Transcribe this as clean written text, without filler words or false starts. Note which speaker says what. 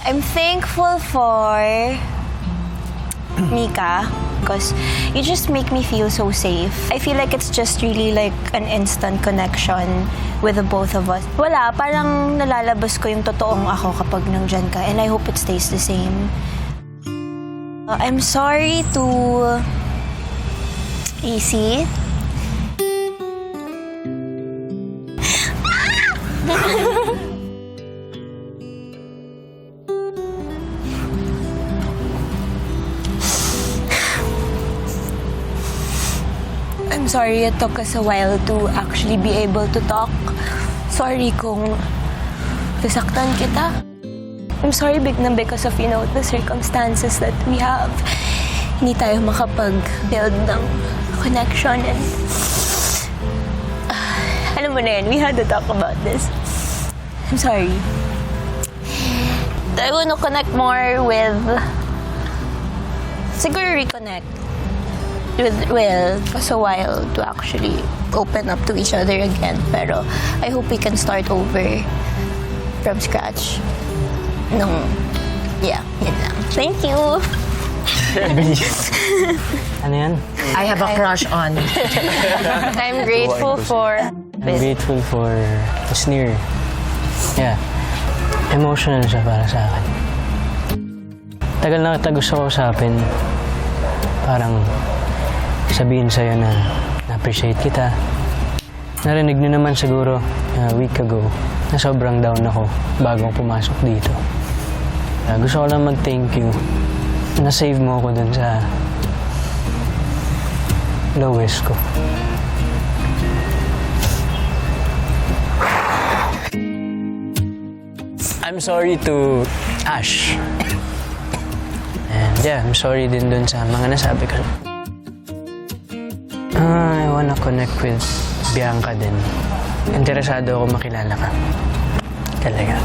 Speaker 1: I'm thankful for Mika because you just make me feel so safe. I feel like it's just really like an instant connection with the both of us. Wala, parang nalalabas ko yung totoong ako kapag nandyan ka, and I hope it stays the same. I'm sorry to EC. I'm sorry it took us a while to actually be able to talk. Sorry kung nasaktan kita. I'm sorry because of, the circumstances that we have. Hindi tayo makapag-build ng connection and... alam mo na yun, we had to talk about this. I'm sorry. I want to connect more with... siguro reconnect with Will. It was a while to actually open up to each other again. Pero I hope we can start over from scratch. Yeah, yun lang. Thank you.
Speaker 2: Ano yan?
Speaker 3: I have a crush on.
Speaker 1: I'm grateful for...
Speaker 2: I'm grateful for the sneer. Yeah. Emotional siya para sa akin. Tagal na kita gusto ko usapin. Parang sabihin sa'yo na na-appreciate kita. Narinig niyo naman siguro a week ago na sobrang down ako bago pumasok dito. Gusto ko lang mag-thank you. Na-save mo ako dun sa lowest ko. I'm sorry to Ash. And yeah, I'm sorry din dun sa mga nasabi ko. I wanna connect with Bianca din. Interesado ako makilala ka. Talaga.